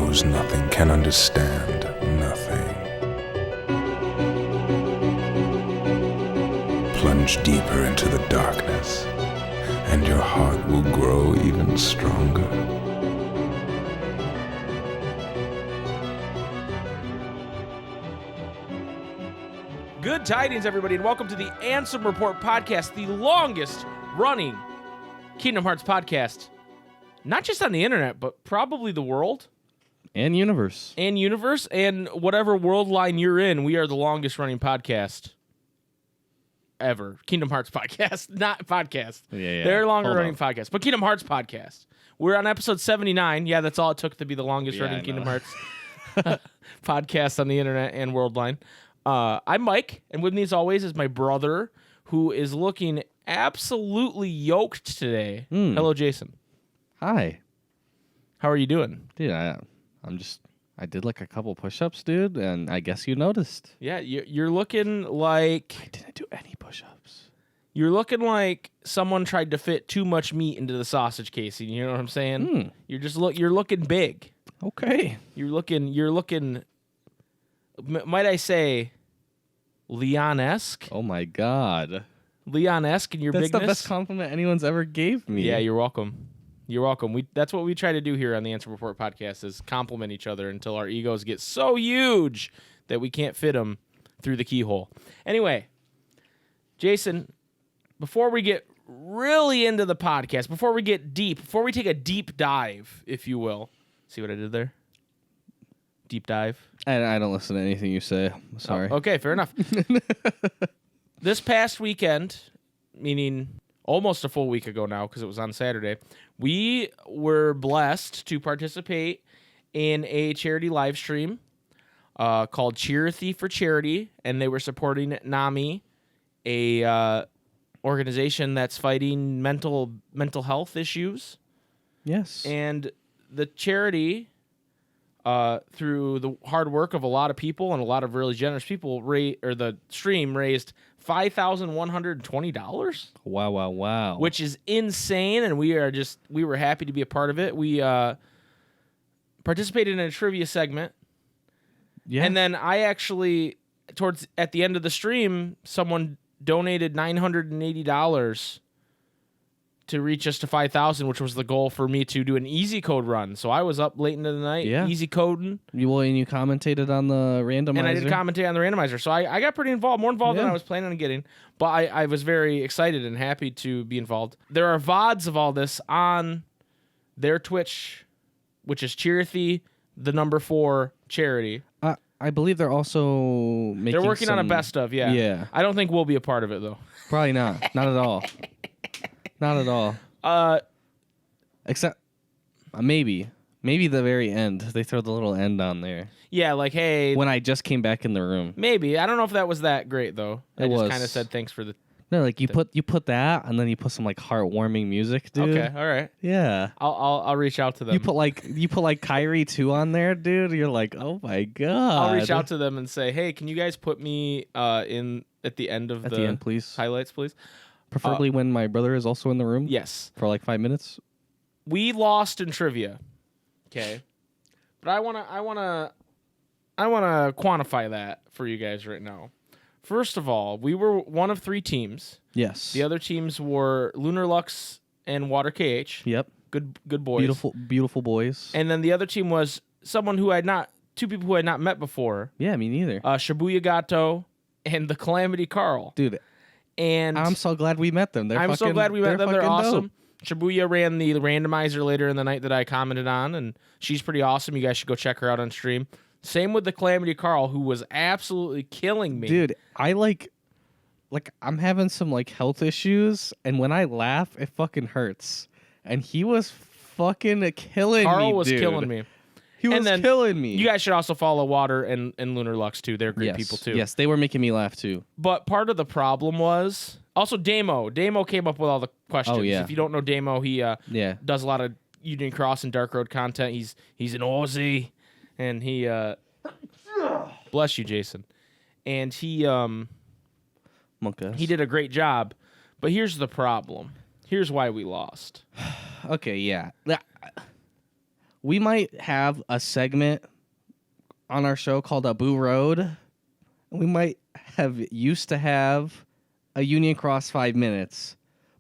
knows nothing, can understand nothing. Plunge deeper into the darkness, and your heart will grow even stronger. Good tidings, everybody, and welcome to the Ansem Report podcast, the longest-running Kingdom Hearts podcast. Not just on the internet, but probably the world. And universe. And whatever world line you're in, we are the longest-running podcast ever. Kingdom Hearts podcast, not podcast. Yeah. They're longer-running podcast, but Kingdom Hearts podcast. We're on episode 79. Yeah, that's all it took to be the longest-running Kingdom Hearts podcast on the internet and world line. I'm Mike, and with me as always is my brother, who is looking absolutely yoked today. Hello, Jason. Hi. How are you doing? Dude, I did like a couple push-ups, dude, and I guess you noticed. Yeah, you're looking like... I didn't do any push-ups. You're looking like someone tried to fit too much meat into the sausage casing, you know what I'm saying? You're looking big. Okay. You're looking... Might I say, Leon-esque? Oh my god. Leon-esque in your That's bigness? the best compliment anyone's ever gave me. Yeah, you're welcome. You're welcome. That's what we try to do here on the Ansem Report podcast, is compliment each other until our egos get so huge that we can't fit them through the keyhole. Anyway, Jason, before we get really into the podcast, before we get deep, before we take a deep dive, if you will. See what I did there? Deep dive. I don't listen to anything you say. Sorry. Oh, okay, fair enough. This past weekend, meaning almost a full week ago now because it was on Saturday, we were blessed to participate in a charity live stream called Charity for Charity, and they were supporting NAMI, a organization that's fighting mental health issues. Yes. And the charity, through the hard work of a lot of people and a lot of really generous people, the stream raised $5,120. Wow. Which is insane, and we were happy to be a part of it. We participated in a trivia segment. Yeah. And then I actually, at the end of the stream, someone donated $980 to reach us to 5,000, which was the goal for me to do an easy code run. So I was up late into the night, easy coding. And you commentated on the randomizer? And I did commentate on the randomizer. So I got pretty involved, more involved than I was planning on getting. But I was very excited and happy to be involved. There are VODs of all this on their Twitch, which is Cheerthy, the number 4 charity. I believe they're also making They're working on a best of, yeah. Yeah. I don't think we'll be a part of it, though. Probably not. Not at all. Not at all. Except maybe the very end. They throw the little end on there. Yeah, like, hey. When I just came back in the room. Maybe. I don't know if that was that great, though. I just kind of said thanks for the... No, like you put that, and then you put some like heartwarming music, dude. Okay, all right. Yeah. I'll reach out to them. You put like Kyrie 2 on there, dude. You're like, oh my god. I'll reach out to them and say, hey, can you guys put me in at the end of the end, please. Highlights, please? Preferably when my brother is also in the room. Yes. For like 5 minutes. We lost in trivia. Okay. But I wanna quantify that for you guys right now. First of all, we were one of 3 teams. Yes. The other teams were Lunar Lux and Water KH. Yep. Good boys. Beautiful boys. And then the other team was two people who I had not met before. Yeah, me neither. Shibuya Gato and the Calamity Carl. Dude. And I'm so glad we met them. So glad we met them. They're awesome. Dope. Shibuya ran the randomizer later in the night that I commented on, and she's pretty awesome. You guys should go check her out on stream. Same with the Calamity Carl, who was absolutely killing me. Dude, I like I'm having some like health issues, and when I laugh, it fucking hurts. And he was fucking killing me, Carl was dude. killing me. He was killing me. You guys should also follow Water and Lunar Lux, too. They're great people, too. Yes, they were making me laugh, too. But part of the problem was... Also, Damo. Damo came up with all the questions. Oh, yeah. If you don't know Damo, he does a lot of Union Cross and Dark Road content. He's an Aussie. And he... bless you, Jason. And he... He did a great job. But here's the problem. Here's why we lost. Okay, yeah. we might have a segment on our show called a Boo Road. We might used to have a Union Cross 5 minutes.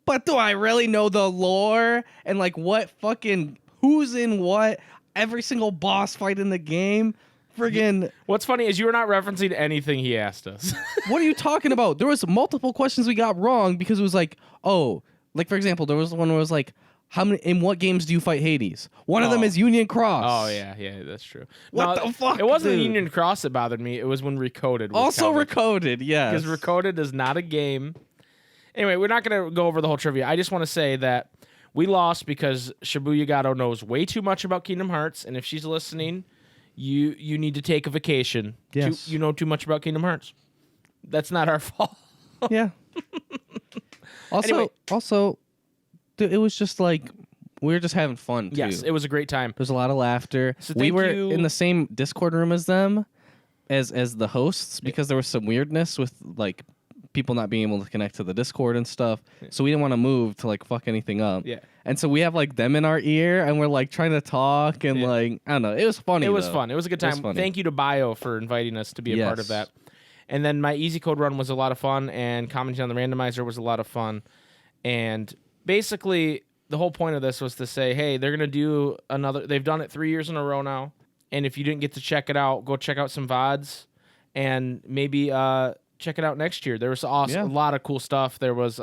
But do I really know the lore and like what fucking who's in what? Every single boss fight in the game? Friggin' What's funny is you were not referencing anything he asked us. What are you talking about? There was multiple questions we got wrong because it was like, oh, like for example, there was one where it was like, in what games do you fight Hades? One of them is Union Cross. Oh yeah, that's true. What the fuck? It wasn't dude? Union Cross that bothered me. It was when Recoded was Also counted. Recoded, yes. Because Recoded is not a game. Anyway, we're not going to go over the whole trivia. I just want to say that we lost because Shibuya Gato knows way too much about Kingdom Hearts, and if she's listening, you need to take a vacation. Yes. You know too much about Kingdom Hearts. That's not our fault. Yeah. Anyway. Also, dude, it was just like we were just having fun too. Yes, it was a great time. There's a lot of laughter. So we thank were you. in the same Discord room as them, as the hosts, because there was some weirdness with like people not being able to connect to the Discord and stuff. So we didn't want to move to like fuck anything up. Yeah. And so we have like them in our ear, and we're like trying to talk and like I don't know. It was funny. It was though. fun. It was a good time. Thank you to Bio for inviting us to be a part of that. And then my Easy Code run was a lot of fun, and commenting on the randomizer was a lot of fun. And basically, the whole point of this was to say, hey, they're going to do another. They've done it 3 years in a row now. And if you didn't get to check it out, go check out some VODs and maybe check it out next year. There was a lot of cool stuff. There was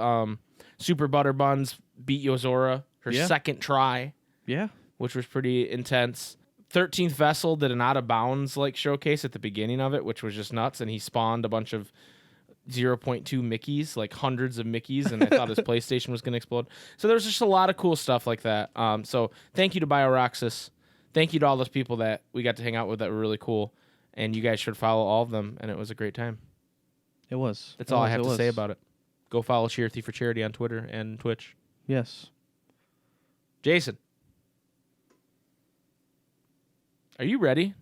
Super Butter Buns beat Yozora her second try. Yeah. Which was pretty intense. 13th Vessel did an out of bounds like showcase at the beginning of it, which was just nuts. And he spawned a bunch of 0.2 Mickeys, like hundreds of Mickeys, and I thought his PlayStation was going to explode. So there was just a lot of cool stuff like that. So thank you to BioRoxas. Thank you to all those people that we got to hang out with that were really cool. And you guys should follow all of them, and it was a great time. It was. That's all I have to say about it. Go follow Sheer Thief for Charity on Twitter and Twitch. Yes. Jason. Are you ready?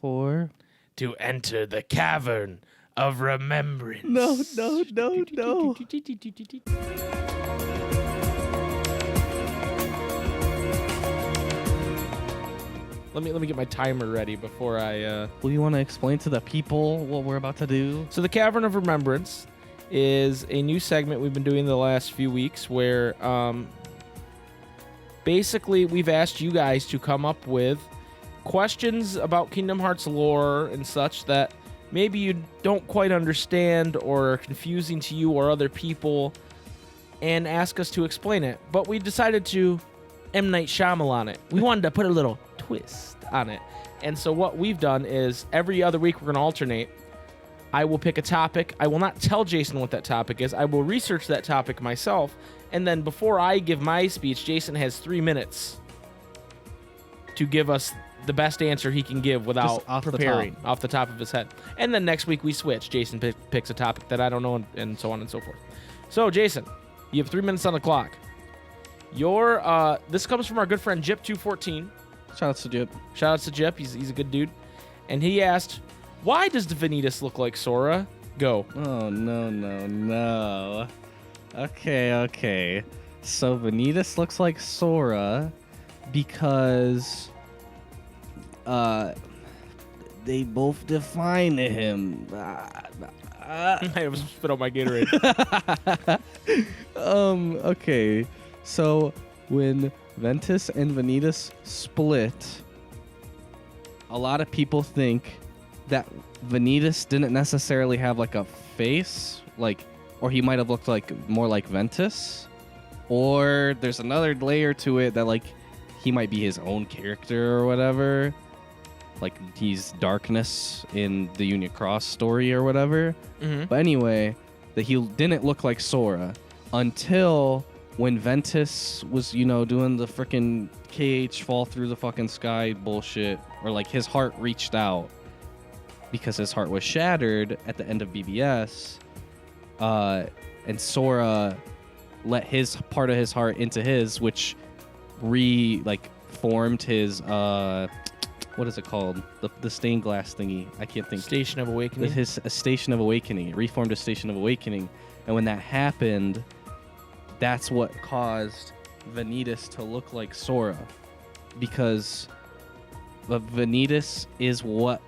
To enter the Cavern of Remembrance. No. Let me get my timer ready before I... Well, you want to explain to the people what we're about to do? So the Cavern of Remembrance is a new segment we've been doing the last few weeks where basically we've asked you guys to come up with questions about Kingdom Hearts lore and such that maybe you don't quite understand or are confusing to you or other people, and ask us to explain it. But we decided to M. Night Shyamalan it. We wanted to put a little twist on it. And so what we've done is every other week we're going to alternate. I will pick a topic. I will not tell Jason what that topic is. I will research that topic myself. And then before I give my speech, Jason has 3 minutes to give us the best answer he can give without preparing off the top of his head. And then next week we switch. Jason picks a topic that I don't know, and so on and so forth. So, Jason, you have 3 minutes on the clock. This comes from our good friend Jip214. Shout out to Jip. Shout out to Jip. He's a good dude. And he asked, why does the Vanitas look like Sora? Go. Oh, no. Okay. So Vanitas looks like Sora because they both define him. I was spit out my Gatorade. Okay. So when Ventus and Vanitas split, a lot of people think that Vanitas didn't necessarily have like a face, or he might have looked more like Ventus, or there's another layer to it that like he might be his own character or whatever, like he's Darkness in the Union Cross story or whatever. Mm-hmm. But anyway, that he didn't look like Sora until when Ventus was, doing the freaking KH fall through the fucking sky bullshit, or like his heart reached out because his heart was shattered at the end of BBS, and Sora let his part of his heart into his, which formed his what is it called? The stained glass thingy. I can't think. Station of Awakening. A Station of Awakening. It reformed a Station of Awakening, and when that happened, that's what caused Vanitas to look like Sora. because Vanitas is what,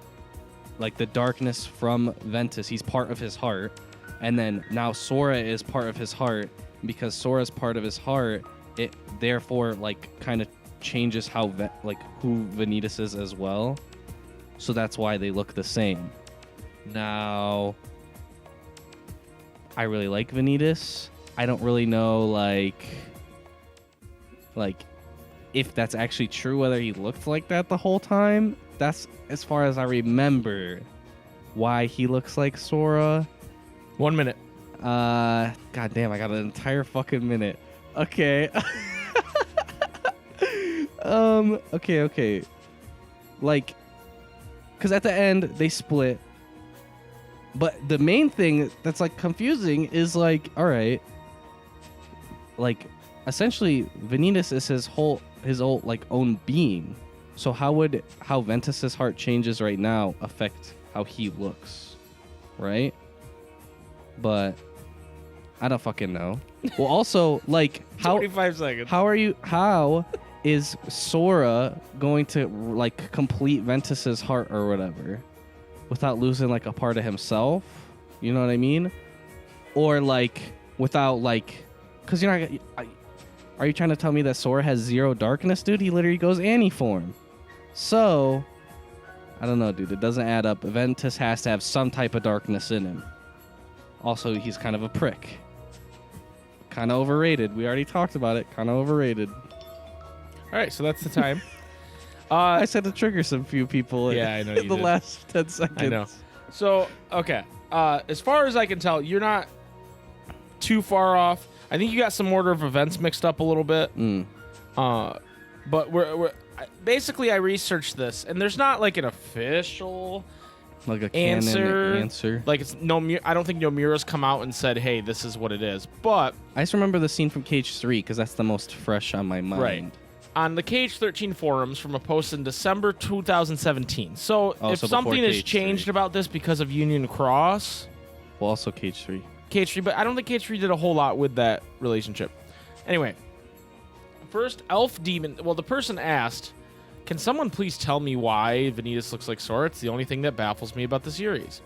like, the darkness from Ventus. He's part of his heart. And then now Sora is part of his heart. Because Sora's part of his heart, it therefore, like, kind of changes how, who Vanitas is as well. So that's why they look the same. Now, I really like Vanitas. I don't really know, like if that's actually true, whether he looked like that the whole time. That's as far as I remember why he looks like Sora. 1 minute. God damn, I got an entire fucking minute. Okay. Okay. Like, because at the end, they split. But the main thing that's, like, confusing is, like, all right, like, essentially, Vanitas is his old, like, own being. So how Ventus's heart changes right now affect how he looks, right? But I don't fucking know. Well, also, like, 25 seconds. How is Sora going to, like, complete Ventus's heart or whatever without losing, like, a part of himself? You know what I mean? Or, like, without, like, because you're not. Are you trying to tell me that Sora has zero darkness, dude? He literally goes Annie form. So, I don't know, dude. It doesn't add up. Ventus has to have some type of darkness in him. Also, he's kind of a prick. Kind of overrated. We already talked about it. Kind of overrated. All right, so that's the time. I said to trigger some few people. Yeah, I know in you the did. last 10 seconds. I know. So, okay. As far as I can tell, you're not too far off. I think you got some order of events mixed up a little bit. But we're basically, I researched this, and there's not like an official like a canon answer. Like, it's I don't think Nomura's come out and said, "Hey, this is what it is." But I just remember the scene from Cage 3 because that's the most fresh on my mind. Right. On the Cage 13 forums from a post in December 2017. So if something has changed about this because of Union Cross, well, also Cage 3. Cage 3, but I don't think Cage 3 did a whole lot with that relationship. Anyway, first, Elf Demon. Well, the person asked, "Can someone please tell me why Vanitas looks like Sora? It's the only thing that baffles me about the series."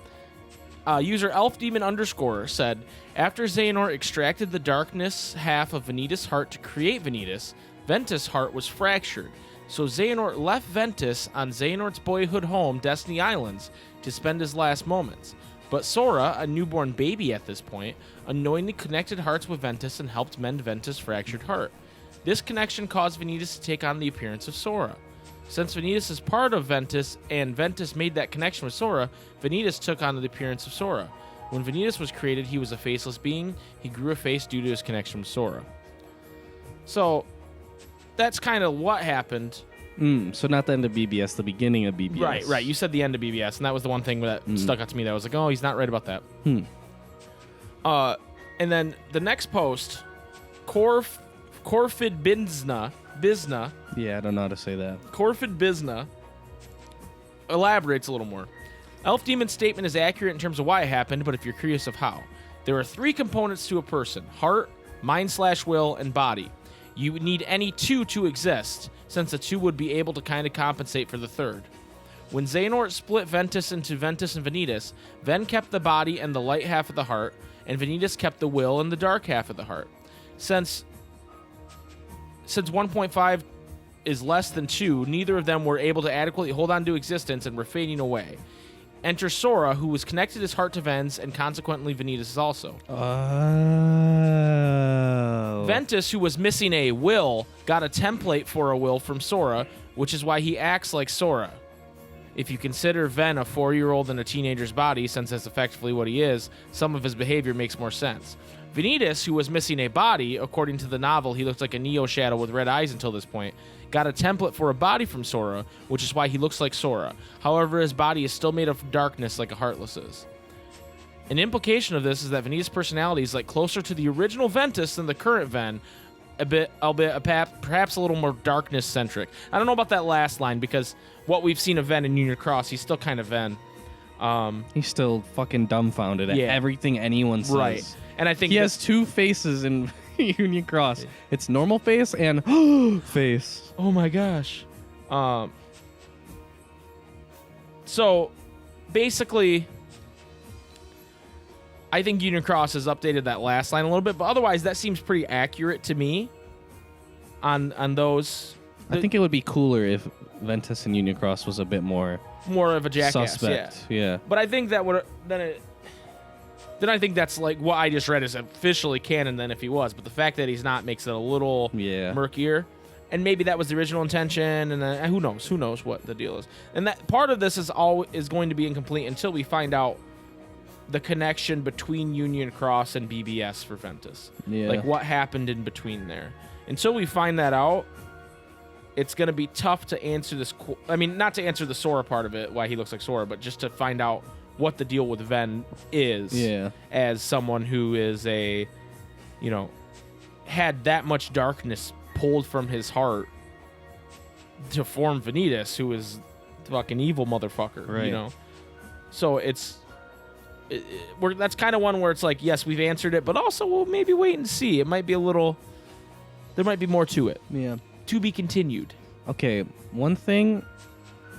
User Elf Demon _ said, "After Xehanort extracted the darkness half of Vanitas' heart to create Vanitas, Ventus' heart was fractured. So Xehanort left Ventus on Xehanort's boyhood home, Destiny Islands, to spend his last moments. But Sora, a newborn baby at this point, unknowingly connected hearts with Ventus and helped mend Ventus' fractured heart. This connection caused Vanitas to take on the appearance of Sora. Since Vanitas is part of Ventus, and Ventus made that connection with Sora, Vanitas took on the appearance of Sora. When Vanitas was created, he was a faceless being. He grew a face due to his connection with Sora." So, that's kind of what happened. So not the end of BBS, the beginning of BBS. Right. You said the end of BBS, and that was the one thing that stuck out to me. That I was like, oh, he's not right about that. And then the next post, Corfid Bizna. Yeah, I don't know how to say that. Corfid Bizna elaborates a little more. Elf Demon's statement is accurate in terms of why it happened, but if you're curious of how. There are 3 components to a person: heart, mind/will, and body. You would need any 2 to exist, since the 2 would be able to kind of compensate for the third. When Xehanort split Ventus into Ventus and Vanitas, Ven kept the body and the light half of the heart, and Vanitas kept the will and the dark half of the heart. Since 1.5 is less than 2, neither of them were able to adequately hold on to existence and were fading away. Enter Sora, who was connected his heart to Ven's, and consequently Vanitas also. Oh. Ventus, who was missing a will, got a template for a will from Sora, which is why he acts like Sora. If you consider Ven a 4-year-old in a teenager's body, since that's effectively what he is, some of his behavior makes more sense. Vanitas, who was missing a body, according to the novel, he looks like a Neo Shadow with red eyes until this point, got a template for a body from Sora, which is why he looks like Sora. However, his body is still made of darkness like a Heartless is. An implication of this is that Vanitas' personality is like closer to the original Ventus than the current Ven, albeit perhaps a little more darkness-centric. I don't know about that last line, because what we've seen of Ven in Union Cross, he's still kind of Ven. He's still fucking dumbfounded at everything anyone says. Right. And I think he has 2 faces in Union Cross. It's normal face and face. Oh my gosh. So basically, I think Union Cross has updated that last line a little bit, but otherwise that seems pretty accurate to me on those. I think it would be cooler if Ventus and Union Cross was a bit more of a jackass. suspect. Yeah. But I think that would then I think that's like what I just read is officially canon then if he was. But the fact that he's not makes it a little murkier. And maybe that was the original intention, and then who knows what the deal is. And that part of this is going to be incomplete until we find out the connection between Union Cross and BBS for Ventus. Yeah. Like what happened in between there. Until we find that out, it's going to be tough to answer this. I mean, not to answer the Sora part of it, why he looks like Sora, but just to find out what the deal with Ven is. Yeah. As someone who is had that much darkness pulled from his heart to form Vanitas, who is fucking evil motherfucker. Right. So that's kind of one where it's like, yes, we've answered it, but also we'll maybe wait and see. It might be there might be more to it. Yeah. To be continued. Okay, one thing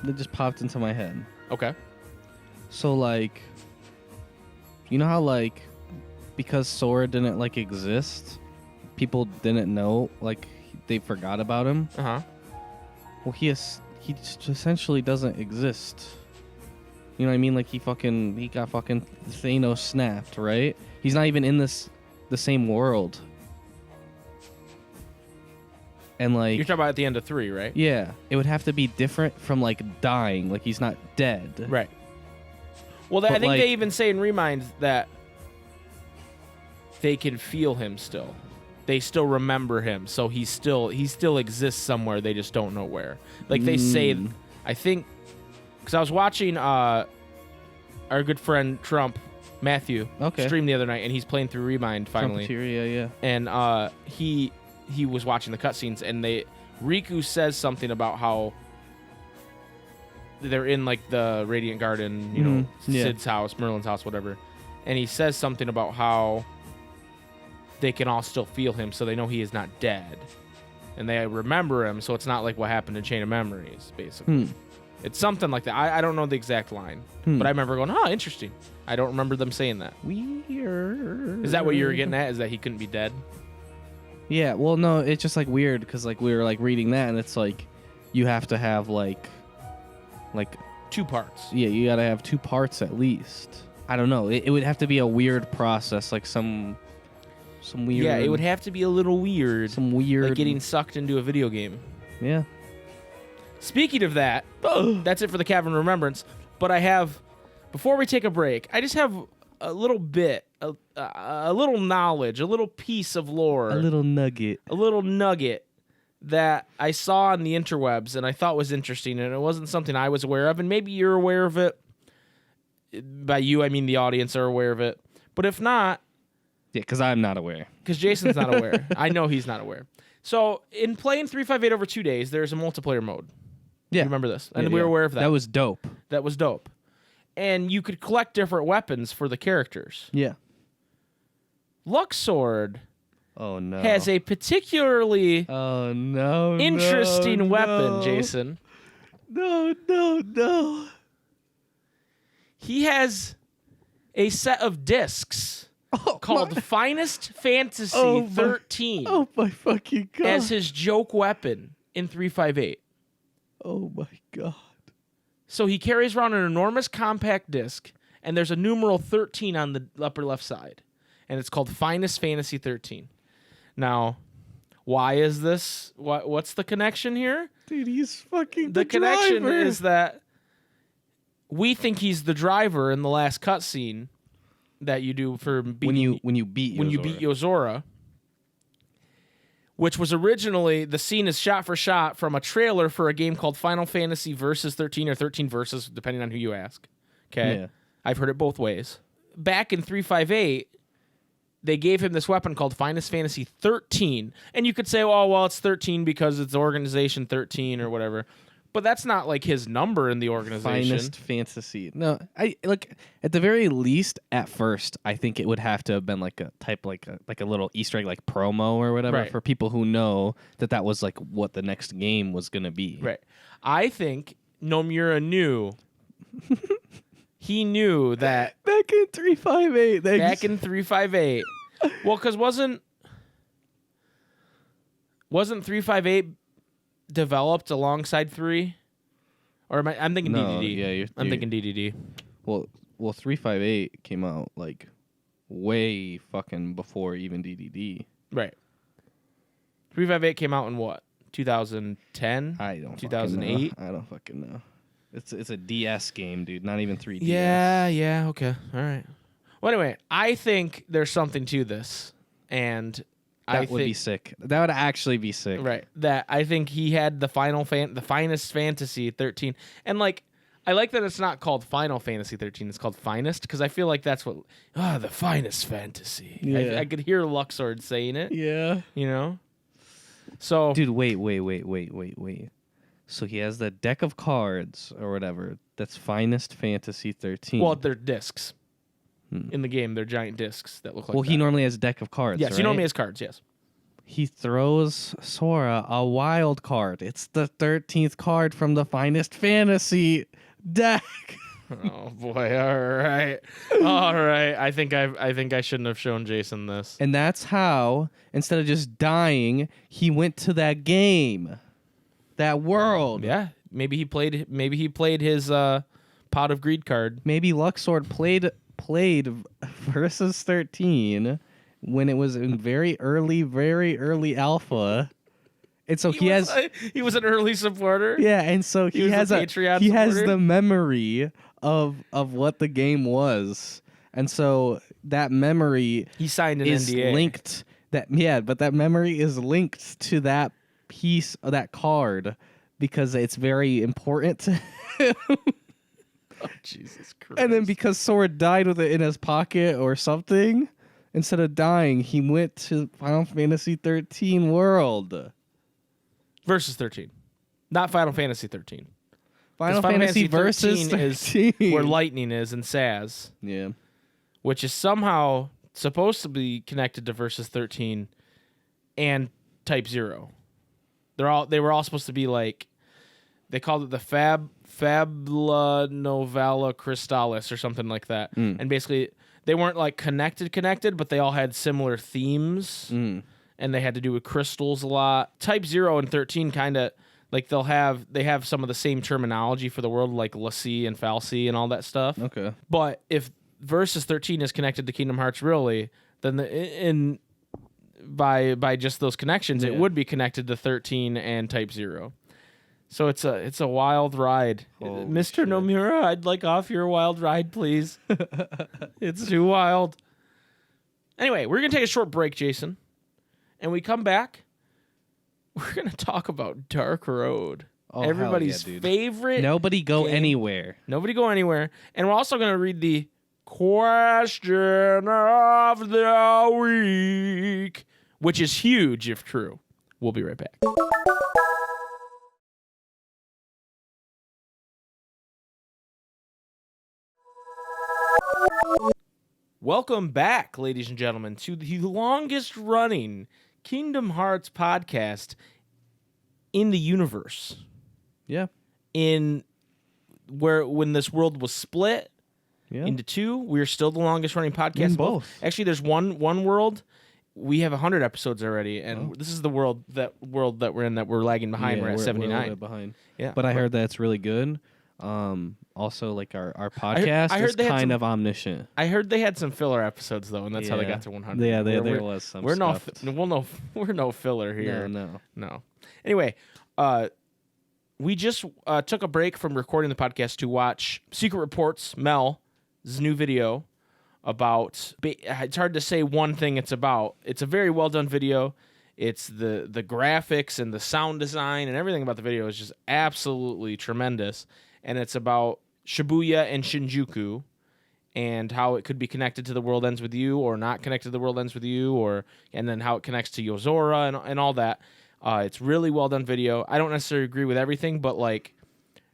that just popped into my head. Okay. So, like, you know how, like, because Sora didn't, like, exist, people didn't know, like, they forgot about him? Uh-huh. Well, he just essentially doesn't exist. You know what I mean? Like, he got fucking Thanos snapped, right? He's not even in the same world. And, like... You're talking about at the end of 3, right? Yeah. It would have to be different from, like, dying. Like, he's not dead. Right. Well, I think they even say in Remind that they can feel him still. They still remember him, so he still exists somewhere. They just don't know where. Like they say, I think, because I was watching our good friend Trump Matthew stream the other night, and he's playing through Remind finally. Trumpeteer, yeah. And he was watching the cutscenes, and Riku says something about how they're in like the Radiant Garden, Sid's house, Merlin's house, whatever, and he says something about how they can all still feel him, so they know he is not dead, and they remember him, so it's not like what happened in Chain of Memories, basically. It's something like that. I don't know the exact line, but I remember going, "Oh, interesting." I don't remember them saying that. Weird. Is that what you were getting at? Is that he couldn't be dead? Yeah. Well, no, it's just like weird because like we were like reading that, and it's like you have to have like 2 parts. Yeah, you got to have 2 parts at least. I don't know. It would have to be a weird process, like some weird. Yeah, it would have to be a little weird. Some weird. Like getting sucked into a video game. Yeah. Speaking of that, that's it for the Cavern of Remembrance. But I have, before we take a break, I just have a little bit, a little knowledge, a little piece of lore. A little nugget that I saw on the interwebs and I thought was interesting, and it wasn't something I was aware of, and maybe you're aware of it. By you, I mean the audience are aware of it. But if not... Yeah, because I'm not aware. Because Jason's not aware. I know he's not aware. So, in playing 358 over 2 days, there's a multiplayer mode. Yeah. You remember this? And we were aware of that. That was dope. And you could collect different weapons for the characters. Yeah. Luxord Oh no. has a particularly interesting weapon, Jason. No. He has a set of discs called Finest Fantasy 13 Oh my fucking god. as his joke weapon in 358. Oh my god. So he carries around an enormous compact disc, and there's a numeral 13 on the upper left side, and it's called Finest Fantasy 13. Now, why is this? What's the connection here? Dude, he's fucking The connection is that we think he's the driver in the last cutscene that you do for beating, when you beat Yozora, which was originally, the scene is shot for shot from a trailer for a game called Final Fantasy Versus 13 or 13 Versus, depending on who you ask. Okay, Yeah. I've heard it both ways. Back in 358, they gave him this weapon called Finest Fantasy 13, and you could say, oh, well, it's 13 because it's Organization 13 or whatever. But that's not like his number in the organization. Finest fantasy. No, I look at the very least. At first, I think it would have to have been like a little Easter egg, like promo or whatever, Right. for people who know that was like what the next game was gonna be. Right. I think Nomura knew. He knew that Back in 358. back in 358. Well, because wasn't 358 developed alongside 3? Or I'm thinking No, DDD. yeah, I'm thinking DDD. Well, 358 came out like way fucking before even DDD. Right. 358 came out in what? 2010? I don't 2008? fucking know. I don't fucking know. It's a DS game, dude. Not even 3DS. Yeah, okay. All right. Well, anyway, I think there's something to this. And That would be sick. That would actually be sick. Right. That I think he had the finest fantasy 13. And like I like that it's not called Final Fantasy 13, it's called Finest, because I feel like that's what the finest fantasy. Yeah. I could hear Luxord saying it. Yeah. You know? So Dude, wait. So he has the deck of cards or whatever. That's Finest Fantasy 13. well, they're discs. In the game, they're giant discs that look like he normally has a deck of cards, yes, right? he normally has cards, yes. He throws Sora a wild card. It's the 13th card from the Finest Fantasy deck. Oh boy, all right. I think I shouldn't have shown Jason this. And that's how, instead of just dying, he went to that game. That world. Yeah, maybe he played his Pot of Greed card. Maybe Luxord played Versus 13 when it was in very early alpha. And so he has an early supporter. yeah, and so he was has a Patreon he has supporter? the memory of what the game was. And so that memory He signed an is NDA. linked but that memory is linked to that piece of that card because it's very important to him. Oh, Jesus Christ. And then because Sora died with it in his pocket or something, instead of dying, he went to Final Fantasy 13 world. Versus 13. Not Final Fantasy 13. Final Final Fantasy versus 13 13 is where Lightning is in Saz, yeah. which is somehow supposed to be connected to Versus 13 and Type 0. They were all supposed to be like, they called it the Fabula Novella Crystallis or something like that. And basically they weren't like connected, but they all had similar themes. And they had to do with crystals a lot. Type 0 and 13 kind of like they have some of the same terminology for the world, like Lassie and Falsy and all that stuff. Okay. But if Versus 13 is connected to Kingdom Hearts really, then by just those connections, it would be connected to 13 and Type 0. So it's a wild ride. Holy Mr. shit. Nomura, I'd like off your wild ride, please. It's too wild. Anyway, we're going to take a short break, Jason. And we come back, we're going to talk about Dark Road. Oh, hell Everybody's yeah, dude. favorite. Nobody go game. anywhere. Nobody go anywhere. And we're also going to read the question of the week, which is huge if true. We'll be right back. Welcome back, ladies and gentlemen, to the longest running Kingdom Hearts podcast in the universe. Yeah. When this world was split Yeah. into two, we're still the longest running podcast. In both. Actually, there's one world. We have 100 episodes already, and this is the world that we're in that we're lagging behind. Yeah, we're at we're 79. a little bit behind. Yeah, But I heard that it's really good. Also, like our podcast I heard is they had kind some- of omniscient. I heard they had some filler episodes though, and that's how they got to 100. Yeah, there We're- was some We're stuff. we're no filler here. No. Anyway, we just took a break from recording the podcast to watch Secret Reports, Mel's new video about. It's hard to say one thing it's about. It's a very well done video. It's the graphics and the sound design and everything about the video is just absolutely tremendous. And it's about Shibuya and Shinjuku and how it could be connected to The World Ends With You or not connected to The World Ends With You, and then how it connects to Yozora and all that. It's really well done video. I don't necessarily agree with everything, but like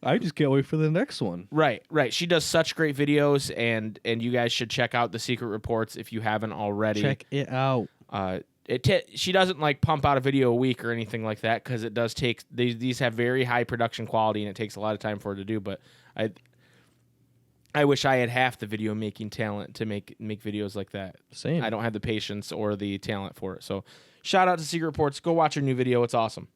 I just can't wait for the next one. Right. She does such great videos, and you guys should check out the Secret Reports if you haven't already. Check it out. She doesn't like pump out a video a week or anything like that because it does take these have very high production quality and it takes a lot of time for her to do. But I wish I had half the video making talent to make videos like that. Same. I don't have the patience or the talent for it. So shout out to Secret Reports. Go watch her new video. It's awesome.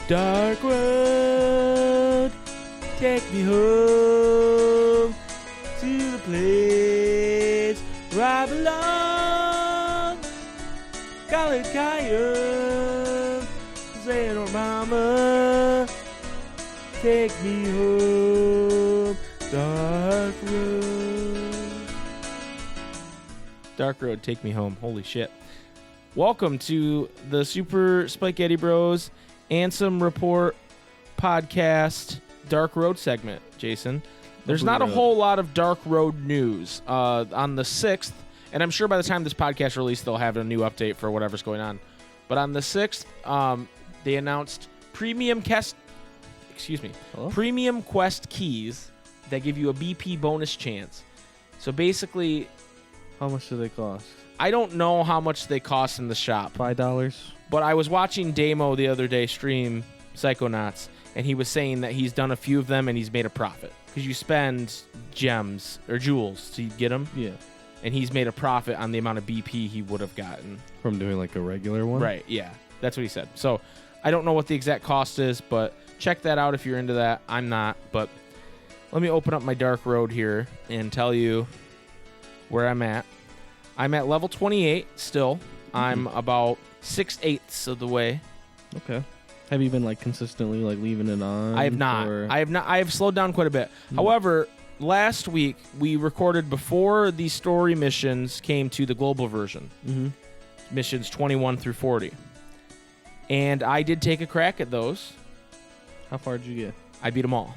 Dark road, take me home to the place where I belong. College Kaya, Xehanort Mama, take me home. Dark road. Dark road, take me home. Holy shit. Welcome to the Super SpikeGhetti Bros Ansem Report podcast Dark Road segment, Jason. There's not a whole lot of Dark Road news. On the 6th, and I'm sure by the time this podcast released, they'll have a new update for whatever's going on. But on the 6th, they announced premium quest keys that give you a BP bonus chance. So basically, How much do they cost? I don't know how much they cost in the shop. $5? But I was watching Damo the other day stream Psychonauts, and he was saying that he's done a few of them and he's made a profit. Because you spend gems or jewels to get them. Yeah. And he's made a profit on the amount of BP he would have gotten. From doing like a regular one? Right, yeah. That's what he said. So I don't know what the exact cost is, but check that out if you're into that. I'm not, but let me open up my Dark Road here and tell you where I'm at. I'm at level 28 still. I'm about 6/8 of the way. Okay. Have you been like consistently like leaving it on? I have not. I have slowed down quite a bit. However, last week we recorded before the story missions came to the global version. Missions 21 through 40. And I did take a crack at those. How far did you get? I beat them all.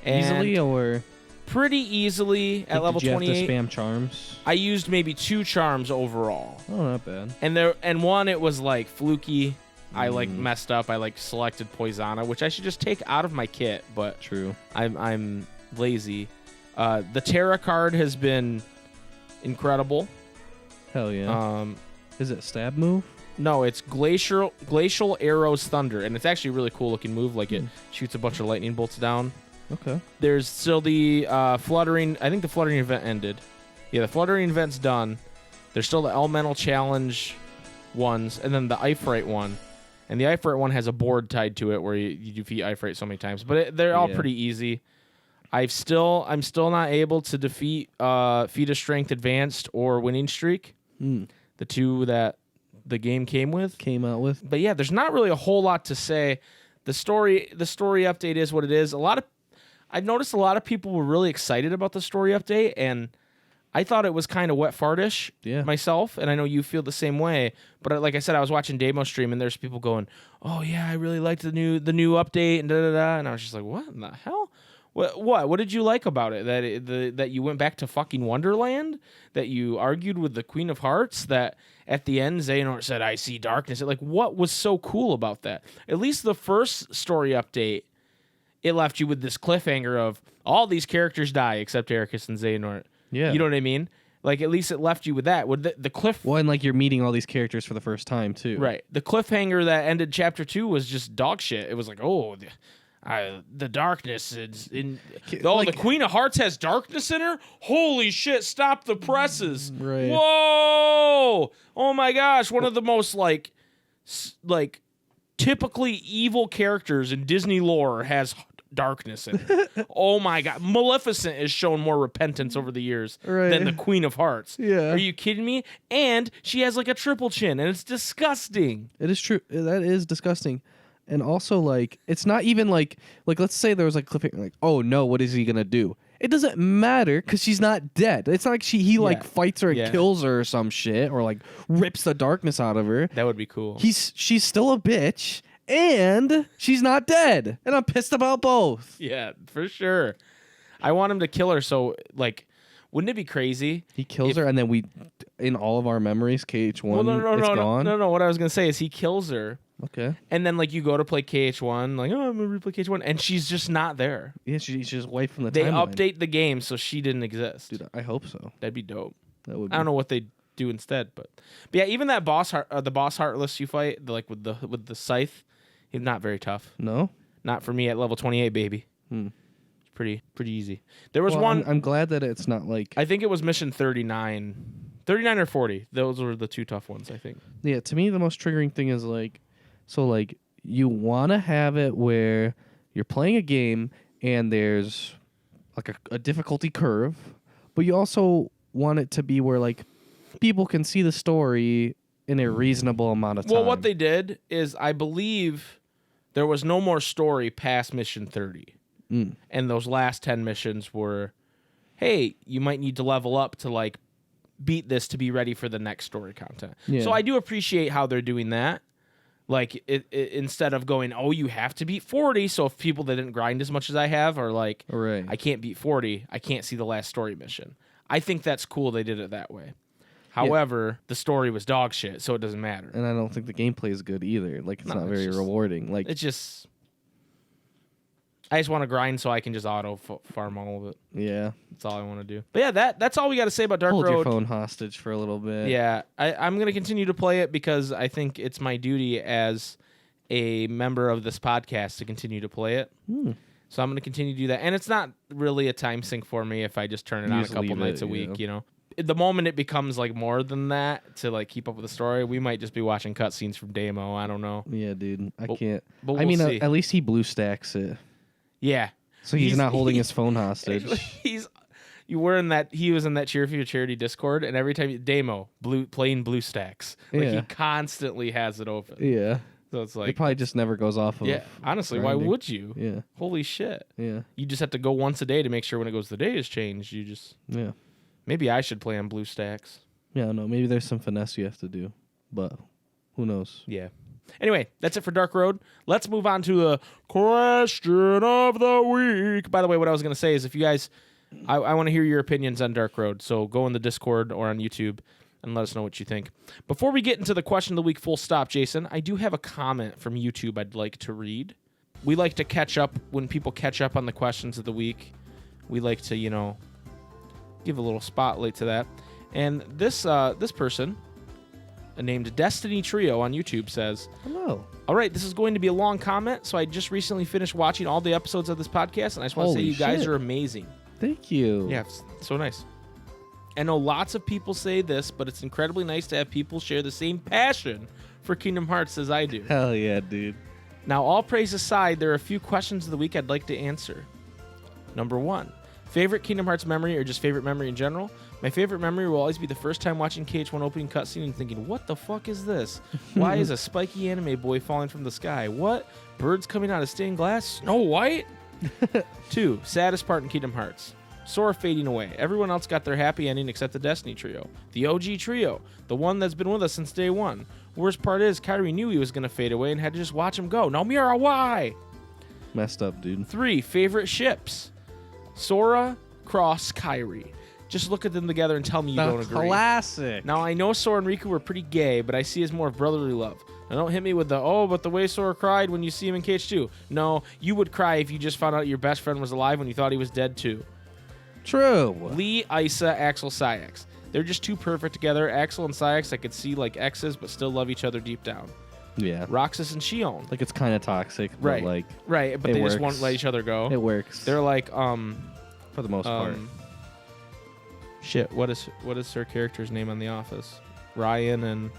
Easily or? Pretty easily at level 28. Did you have to spam charms? I used maybe 2 charms overall. Oh, not bad. And one it was like fluky. I like messed up. I like selected Poisana, which I should just take out of my kit, but true. I'm lazy. The Terra card has been incredible. Hell yeah. Is it stab move? No, it's Glacial Arrows Thunder, and it's actually a really cool looking move. Like it shoots a bunch of lightning bolts down. Okay. There's still the Fluttering. I think the Fluttering event ended. Yeah, the Fluttering event's done. There's still the Elemental Challenge ones, and then the Ifrite one. And the Ifrite one has a board tied to it where you defeat Ifrite so many times. But they're all pretty easy. I'm still not able to defeat Feat of Strength Advanced or Winning Streak. The two that the game came out with. But yeah, there's not really a whole lot to say. The story update is what it is. I've noticed a lot of people were really excited about the story update, and I thought it was kind of wet fartish myself, and I know you feel the same way. But like I said, I was watching Damo stream, and there's people going, "Oh yeah, I really liked the new update," and and I was just like, "What in the hell? What did you like about it? That you went back to fucking Wonderland? That you argued with the Queen of Hearts? That at the end Xehanort said, 'I see darkness.' Like, what was so cool about that? At least the first story update, it left you with this cliffhanger of all these characters die except Ericus and Xehanort. Yeah. You know what I mean? Like, at least it left you with that. With the cliff... Well, and like you're meeting all these characters for the first time, too. Right. The cliffhanger that ended Chapter 2 was just dog shit. It was like, oh, the darkness is in... Oh, like, the Queen of Hearts has darkness in her? Holy shit, stop the presses. Right. Whoa! Oh my gosh, one of the most, like typically evil characters in Disney lore has darkness in it. Oh my god. Maleficent has shown more repentance over the years than the Queen of Hearts. Yeah. Are you kidding me? And she has like a triple chin, and it's disgusting. It is true. That is disgusting. And also, like, it's not even like let's say there was like cliffhanger, like, oh no, what is he gonna do? It doesn't matter because she's not dead. It's not like he like fights her and kills her or some shit, or like rips the darkness out of her. That would be cool. She's still a bitch, and she's not dead, and I'm pissed about both. Yeah, for sure. I want him to kill her. So like, wouldn't it be crazy? He kills her, and then we, in all of our memories, KH1, it's gone. No. What I was gonna say is he kills her. Okay. And then like you go to play KH1, like, oh, I'm gonna replay KH1, and she's just not there. Yeah, she's just wiped from the They timeline. update the game so she didn't exist. Dude, I hope so. That'd be dope. That would. I don't know what they do instead, but yeah, even that the boss Heartless you fight, like with the scythe, he's not very tough. No. Not for me at level 28, baby. Hmm. It's pretty easy. There was Well, one. I'm glad that it's not like. I think it was mission 39 or 40. Those were the two tough ones, I think. Yeah, to me the most triggering thing is like, so like you want to have it where you're playing a game and there's like a difficulty curve, but you also want it to be where like people can see the story in a reasonable amount of time. Well, what they did is, I believe there was no more story past mission 30. And those last 10 missions were, hey, you might need to level up to like beat this to be ready for the next story content. Yeah. So I do appreciate how they're doing that. Like it instead of going, oh, you have to beat 40. So if people that didn't grind as much as I have are like, Right. I can't beat 40, I can't see the last story mission. I think that's cool they did it that way. However, the story was dog shit, so it doesn't matter. And I don't think the gameplay is good either. Like it's not very rewarding. Like it's just, I just want to grind so I can just auto farm all of it. Yeah. That's all I want to do. But yeah, that's all we got to say about Dark Hold Road. your phone hostage for a little bit. Yeah, I'm going to continue to play it because I think it's my duty as a member of this podcast to continue to play it. So I'm going to continue to do that. And it's not really a time sink for me if I just turn it on a couple nights a week, you know. The moment it becomes like more than that to like keep up with the story, we might just be watching cutscenes from Damo. I don't know. Yeah, dude. I can't. But I mean, see. at least he blue stacks it. Yeah. So he's not holding his phone hostage. He was in that Cheer for Your Charity Discord, and every time Damo plain blue stacks. Like he constantly has it open. Yeah. So it's like it probably just never goes off of. Yeah. Honestly, grinding. why would you? Yeah. Holy shit. Yeah. You just have to go once a day to make sure when it goes the day has changed. You just Yeah. Maybe I should play on blue stacks. Yeah, no, maybe there's some finesse you have to do, but who knows? Yeah. Anyway, that's it for Dark Road. Let's move on to the question of the week. By the way, what I was going to say is if you guys, I want to hear your opinions on Dark Road, so go in the Discord or on YouTube and let us know what you think. Before we get into the question of the week full stop, Jason, I do have a comment from YouTube I'd like to read. We like to catch up when people catch up on the questions of the week. We like to, give a little spotlight to that. And this person, named Destiny Trio on YouTube, says, Hello. all right, this is going to be a long comment, so I just recently finished watching all the episodes of this podcast, and I just want to say you guys are amazing. Thank you. Yeah, it's so nice. I know lots of people say this, but it's incredibly nice to have people share the same passion for Kingdom Hearts as I do. Hell yeah, dude. Now, all praise aside, there are a few questions of the week I'd like to answer. Number 1. Favorite Kingdom Hearts memory or just favorite memory in general? My favorite memory will always be the first time watching KH1 opening cutscene and thinking, what the fuck is this? Why is a spiky anime boy falling from the sky? What? Birds coming out of stained glass? Snow White? 2. Saddest part in Kingdom Hearts. Sora fading away. Everyone else got their happy ending except the Destiny Trio. The OG Trio. The one that's been with us since day one. Worst part is, Kairi knew he was going to fade away and had to just watch him go. No, Mira, why? Messed up, dude. 3. Favorite ships. Sora, Cross, Kairi. Just look at them together and tell me you don't agree. Classic. Now, I know Sora and Riku were pretty gay, but I see as more of brotherly love. Now, don't hit me with but the way Sora cried when you see him in KH2. No, you would cry if you just found out your best friend was alive when you thought he was dead, too. True. Lee, Isa, Axel, Syx. They're just too perfect together. Axel and Syx, I could see like exes, but still love each other deep down. Yeah. Roxas and Shion. Like, it's kind of toxic, but Right. Right, but they just won't let each other go. It works. They're like, for the most part. Shit, what is her character's name on The Office? Ryan and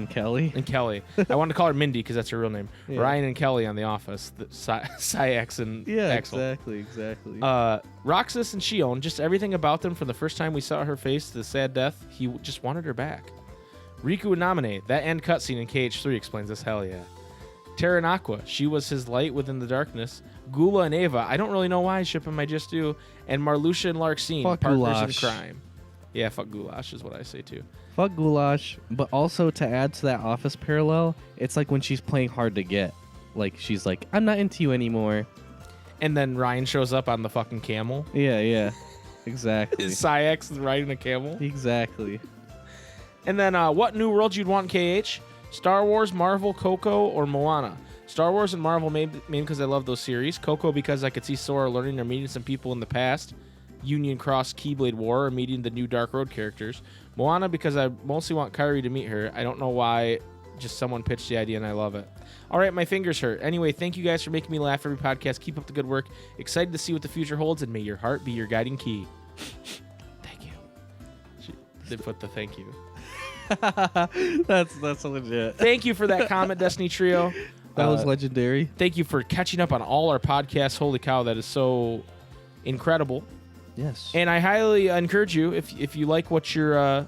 Kelly. and Kelly. I wanted to call her Mindy because that's her real name. Yeah. Ryan and Kelly on The Office. Syx and Axel. Exactly. Roxas and Shion, just everything about them from the first time we saw her face to the sad death, he just wanted her back. Riku and Namine, that end cutscene in KH3 explains this, hell yeah. Terra and Aqua, she was his light within the darkness. Gula and Ava, I don't really know why I ship him, I just do. And Marluxia and Larxene, Fuck partners Goulash. in crime. Yeah, fuck Goulash is what I say too. Fuck Goulash, but also to add to that Office parallel, it's like when she's playing hard to get. Like, she's like, I'm not into you anymore. And then Ryan shows up on the fucking camel. Yeah. Exactly. Sayax is riding a camel. Exactly. And then what new world you'd want KH? Star Wars, Marvel, Coco, or Moana? Star Wars and Marvel mainly because I love those series. Coco because I could see Sora learning or meeting some people in the past. Union Cross Keyblade War or meeting the new Dark Road characters. Moana because I mostly want Kairi to meet her. I don't know why. Just someone pitched the idea and I love it. All right, my fingers hurt. Anyway, thank you guys for making me laugh every podcast. Keep up the good work. Excited to see what the future holds, and may your heart be your guiding key. Thank you. They put the thank you. That's legit. Thank you for that comment, Destiny Trio. That was legendary. Thank you for catching up on all our podcasts. Holy cow, that is so incredible. Yes. And I highly encourage you, if you like what you're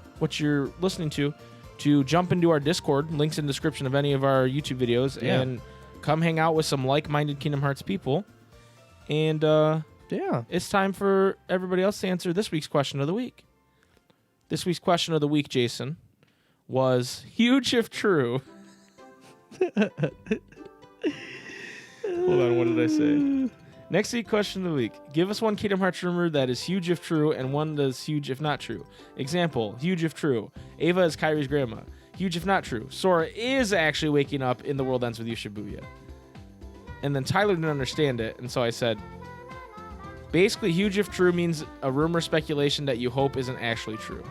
listening to jump into our Discord. Links in the description of any of our YouTube videos, and come hang out with some like-minded Kingdom Hearts people. And it's time for everybody else to answer this week's question of the week. This week's question of the week, Jason, was huge if true. Hold on, what did I say? Next week question of the week. Give us one Kingdom Hearts rumor that is huge if true and one that is huge if not true. Example, huge if true. Ava is Kairi's grandma. Huge if not true. Sora is actually waking up in The World Ends With You Shibuya. And then Tyler didn't understand it, and so I said, basically huge if true means a rumor speculation that you hope isn't actually true.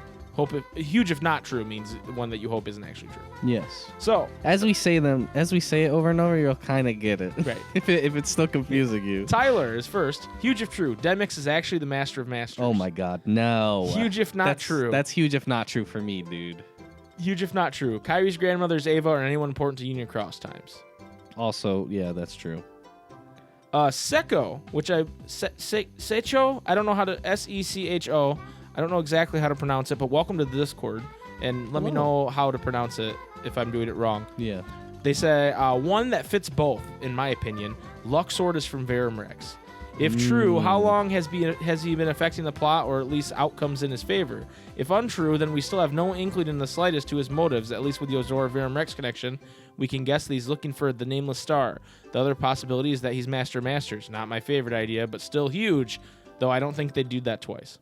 Huge if not true means one that you hope isn't actually true. Yes. So as we say it over and over, you'll kind of get it. Right. if it's still confusing you. Tyler is first. Huge if true. Demix is actually the master of masters. Oh my God, no. Huge if not true. That's huge if not true for me, dude. Huge if not true. Kairi's grandmother is Ava or anyone important to Union Cross times. Also, yeah, that's true. Secho, which Secho, I don't know how to Secho. I don't know exactly how to pronounce it, but welcome to the Discord, and let me know how to pronounce it if I'm doing it wrong. Yeah. They say one that fits both, in my opinion. Luxord is from Verimrex. If true, how long has he been affecting the plot, or at least outcomes in his favor? If untrue, then we still have no inkling in the slightest to his motives, at least with the Ozora Verimrex connection. We can guess that he's looking for the Nameless Star. The other possibility is that he's Master of Masters. Not my favorite idea, but still huge, though I don't think they'd do that twice.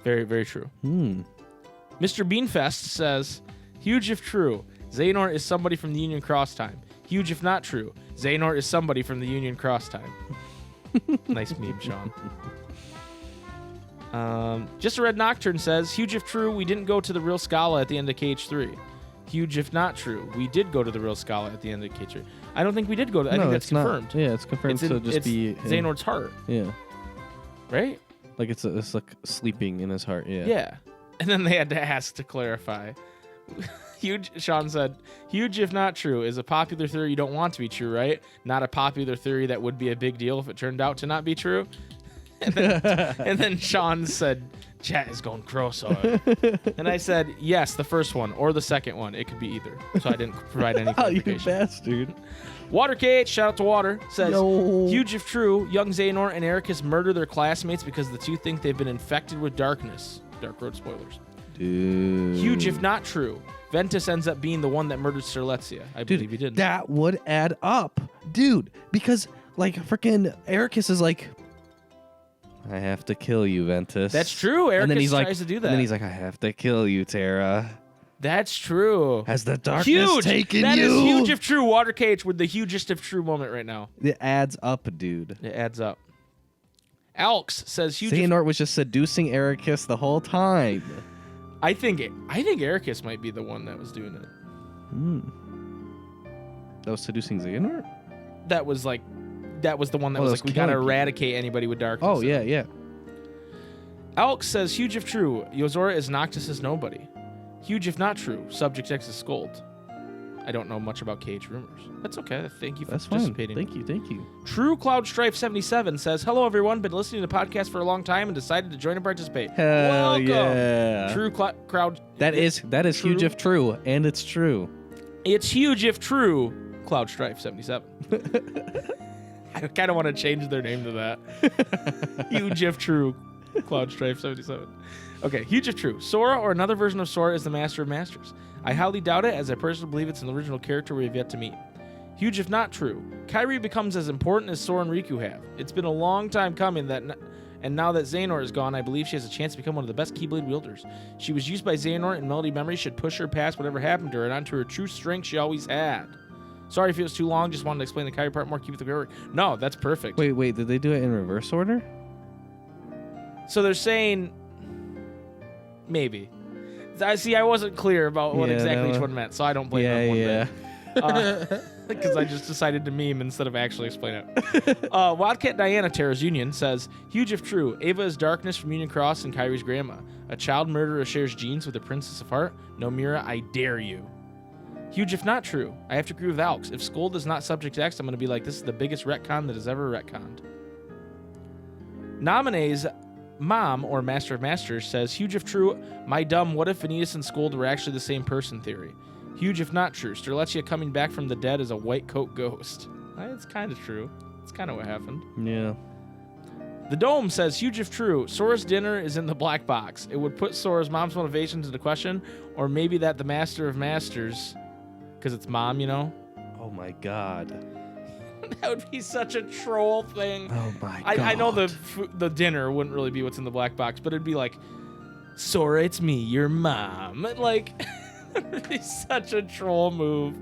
Very, very true. Mr. Beanfest says, huge if true. Xehanort is somebody from the Union Cross time. Huge if not true. Xehanort is somebody from the Union Cross time. Nice meme, Sean. Just a Red Nocturne says, huge if true, we didn't go to the real Scala at the end of KH3. Huge if not true, we did go to the real Scala at the end of KH3. I don't think we did go to I think that's confirmed. Yeah, it's confirmed to just be Xehanort's heart. Yeah. Right? Like it's like sleeping in his heart, yeah. Yeah. And then they had to ask to clarify. Sean said, huge if not true is a popular theory you don't want to be true, right? Not a popular theory that would be a big deal if it turned out to not be true. And then Sean said, chat is going cross-eyed. And I said, yes, the first one or the second one. It could be either. So I didn't provide any clarification. You bastard. Water KH, shout out to Water, says, Yo. huge if true, young Xehanort and Ericus murder their classmates because the two think they've been infected with darkness. Dark Road spoilers. Dude. Huge if not true. Ventus ends up being the one that murdered Serletzia. I believe he did. That would add up. Dude, because like freaking Ericus is like, I have to kill you, Ventus. That's true. Ericus and then he's tries to do that. And then he's like, I have to kill you, Terra. That's true. Has the darkness huge. taken That you? is huge if true. Water Cage with the hugest if true moment right now. It adds up, dude. It adds up. Alx says huge. Xehanort was just seducing Ericus the whole time. I think Ericus might be the one that was doing it. That was seducing Xehanort? That was the one that was like, we gotta eradicate anybody with darkness. Oh, yeah. Alx says, huge if true, Yozora is Noctis' nobody. Huge if not true, Subject X is Scold. I don't know much about KH rumors. That's okay. Thank you for participating. Fine. Thank you. True Cloud Strife 77 says, hello everyone, been listening to the podcast for a long time and decided to join and participate. Hell Welcome. yeah. True Crowd. That is huge if true, and it's true. It's huge if true. Cloud Strife 77. I kind of want to change their name to that. Huge if true, Cloud Strife 77. Okay, huge if true. Sora or another version of Sora is the Master of Masters. I highly doubt it, as I personally believe it's an original character we have yet to meet. Huge if not true. Kairi becomes as important as Sora and Riku have. It's been a long time coming and now that Xehanort is gone, I believe she has a chance to become one of the best Keyblade wielders. She was used by Xehanort, and Melody Memory should push her past whatever happened to her and onto her true strength she always had. Sorry if it was too long, just wanted to explain the Kairi part more, keep it the great work. No, that's perfect. Wait, did they do it in reverse order? So they're saying maybe. I wasn't clear about what exactly each one meant, so I don't blame them one bit. Because I just decided to meme instead of actually explain it. Wildcat Diana, Terra's Union, says, huge if true, Ava is darkness from Union Cross and Kairi's grandma. A child murderer shares genes with the Princess of Heart. No, Mira, I dare you. Huge if not true. I have to agree with Alex. If Scold is not subject to X, I'm going to be like, this is the biggest retcon that is ever retconned. Nominee's mom, or Master of Masters, says, huge if true, my dumb what if Vanitas and Scold were actually the same person theory. Huge if not true. Sterletia coming back from the dead as a white coat ghost. It's kind of true. It's kind of what happened. Yeah. The Dome says, huge if true, Sora's dinner is in the black box. It would put Sora's mom's motivations into question, or maybe that the Master of Masters, because it's mom, you know? Oh my god. That would be such a troll thing. Oh my god. I know the dinner wouldn't really be what's in the black box, but it'd be like, Sora, it's me, your mom. Like... That'd be such a troll move.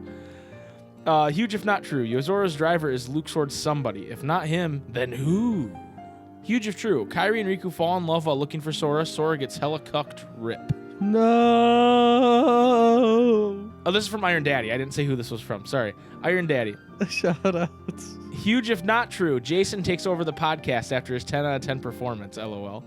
Huge if not true. Yozora's driver is Luke Sword's somebody. If not him, then who? Huge if true. Kairi and Riku fall in love while looking for Sora. Sora gets hella cucked. Rip. No. Oh, this is from Iron Daddy. I didn't say who this was from. Sorry. Iron Daddy. Shout out. Huge if not true. Jason takes over the podcast after his 10 out of 10 performance. LOL.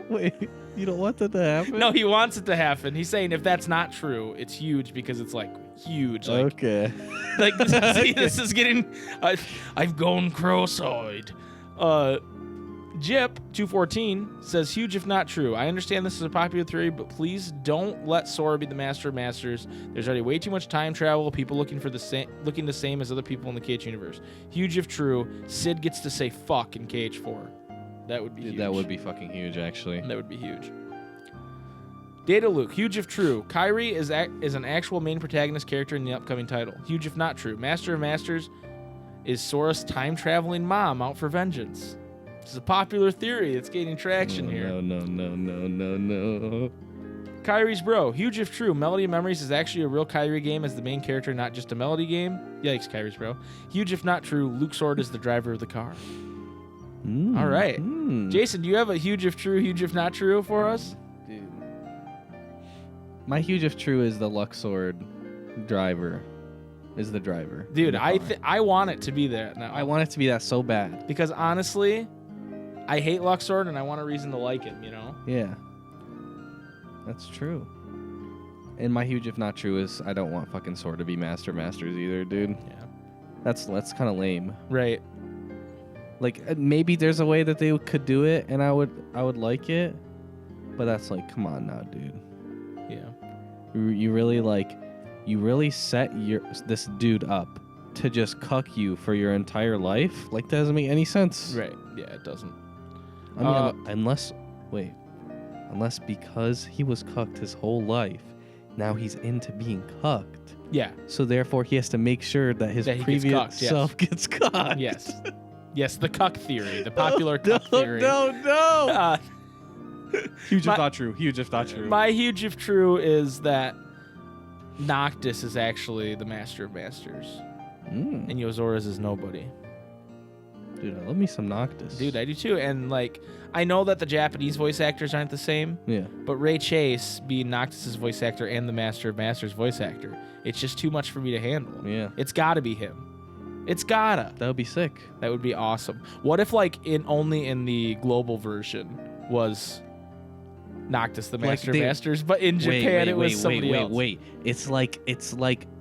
Wait, you don't want that to happen? No, he wants it to happen. He's saying if that's not true, it's huge because it's like huge. Like, okay. Like this is getting. I've gone cross-eyed. Jip 214 says huge if not true. I understand this is a popular theory, but please don't let Sora be the Master of Masters. There's already way too much time travel. People looking the same as other people in the KH universe. Huge if true. Sid gets to say fuck in KH4. That would be huge. That would be fucking huge, actually. That would be huge. Data Luke, huge if true. Kairi is an actual main protagonist character in the upcoming title. Huge if not true. Master of Masters is Sora's time-traveling mom out for vengeance. This is a popular theory. It's gaining traction here. No. Kairi's bro, huge if true. Melody of Memories is actually a real Kairi game as the main character, not just a Melody game. Yikes, Kairi's bro. Huge if not true. Luke Sword is the driver of the car. All right. Jason, do you have a huge if true, huge if not true for us? Dude. My huge if true is the Luxord driver. Is the driver. Dude, I want it to be that now. I want it to be that so bad. Because honestly, I hate Luxord and I want a reason to like him, you know? Yeah. That's true. And my huge if not true is I don't want fucking Sora to be Master Masters either, dude. Yeah. That's kind of lame. Right. Like maybe there's a way that they could do it and I would like it, but that's like, come on now, dude. Yeah. You really set this dude up to just cuck you for your entire life? Like that doesn't make any sense. Right. Yeah, it doesn't. I mean, unless because he was cucked his whole life, now he's into being cucked. Yeah. So therefore he has to make sure that his previous self gets cucked. Yes. Yes, the cuck theory, the popular cuck theory. No. Huge if not true. Huge if not true. My huge if true is that Noctis is actually the Master of Masters. And Yozora's is nobody. Dude, I love me some Noctis. Dude, I do too. And like, I know that the Japanese voice actors aren't the same. Yeah. But Ray Chase being Noctis' voice actor and the Master of Masters voice actor, it's just too much for me to handle. Yeah. It's gotta be him. It's gotta. That would be sick. That would be awesome. What if like only in the global version was Noctis the Master of Masters, but in Japan it was somebody else. Wait. It's like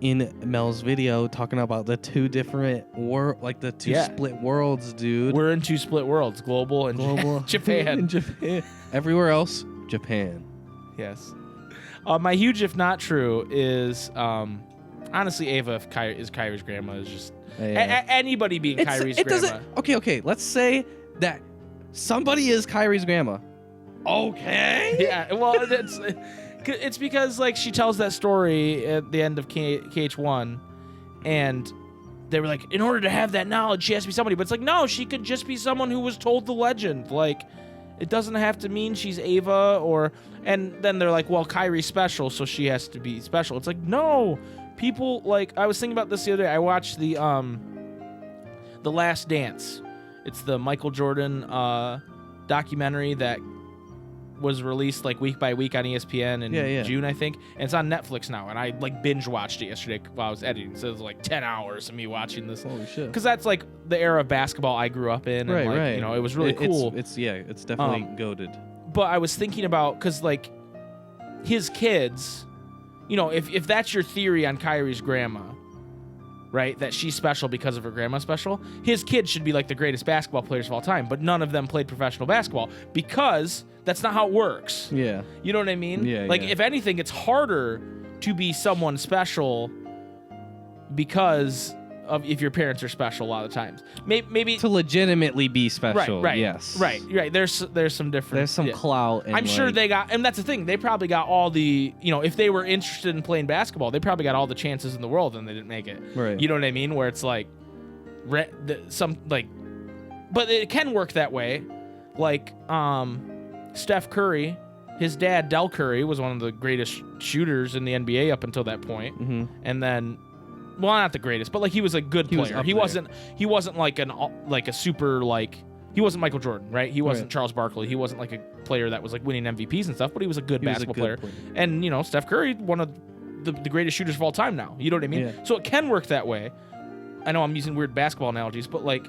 in Mel's video talking about the two different split worlds, dude. We're in two split worlds, global and Japan. In Japan. Everywhere else, Japan. Yes. My huge if not true is Honestly, Ava if is Kyrie's grandma is just Yeah. anybody being Kyrie's it grandma. doesn't. Okay. Let's say that somebody is Kyrie's grandma. Okay. Yeah, well, it's because like she tells that story at the end of KH1, and they were like, in order to have that knowledge, she has to be somebody. But it's like, no, she could just be someone who was told the legend. Like, it doesn't have to mean she's Ava or. And then they're like, well, Kyrie's special, so she has to be special. It's like, no, people like. I was thinking about this the other day. I watched the Last Dance. It's the Michael Jordan documentary that was released like week by week on ESPN in June, I think. And it's on Netflix now. And I like binge watched it yesterday while I was editing. So it was like 10 hours of me watching this. Holy shit. Because that's like the era of basketball I grew up in. And like, you know, it was really cool. It's definitely goated. But I was thinking about, because like his kids, you know, if that's your theory on Kyrie's grandma, right, that she's special because of her grandma's special, his kids should be like the greatest basketball players of all time, but none of them played professional basketball because that's not how it works. Yeah. You know what I mean? Yeah. Like, yeah. if anything, it's harder to be someone special because of if your parents are special a lot of times. Maybe to legitimately be special. Right. Yes. Right. There's some difference. There's some clout. And I'm sure they got, and that's the thing. They probably got all the, you know, if they were interested in playing basketball, they probably got all the chances in the world, and they didn't make it. Right. You know what I mean? Where it's like, but it can work that way. Like, Steph Curry, his dad Del Curry was one of the greatest shooters in the NBA up until that point, and then. Well, not the greatest, but like he was a good player. He wasn't like a super like he wasn't Michael Jordan, right? He wasn't Charles Barkley. He wasn't like a player that was like winning MVPs and stuff, but he was a good basketball player. And you know, Steph Curry, one of the greatest shooters of all time now. You know what I mean? Yeah. So it can work that way. I know I'm using weird basketball analogies, but like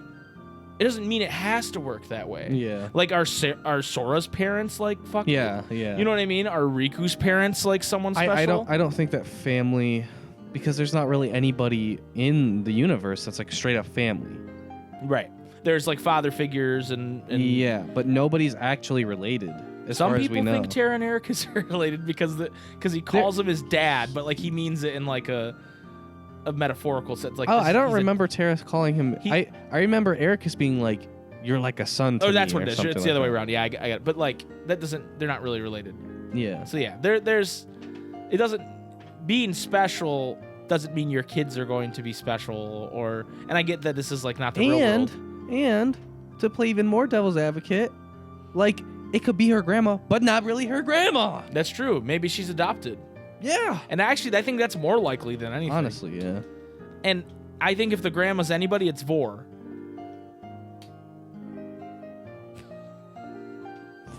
it doesn't mean it has to work that way. Yeah. Like are Sora's parents like fucking Yeah. You know what I mean? Are Riku's parents like someone special? I don't think that family, because there's not really anybody in the universe that's like straight up family. Right. There's like father figures and yeah, but nobody's actually related. Some people think Tara and Eric is related because he calls him his dad, but like he means it in like a metaphorical sense. Like I don't remember Tara calling him. I remember Eric as being like, "You're like a son to me." Oh, that's what it is. It's the other way around. Yeah, I got it. But like that doesn't. They're not really related. Yeah. So yeah, there's. It doesn't. Being special doesn't mean your kids are going to be special, and I get that this is like not the real world. And to play even more devil's advocate, like it could be her grandma, but not really her grandma. That's true. Maybe she's adopted. Yeah. And actually, I think that's more likely than anything. Honestly, yeah. And I think if the grandma's anybody, it's Vor.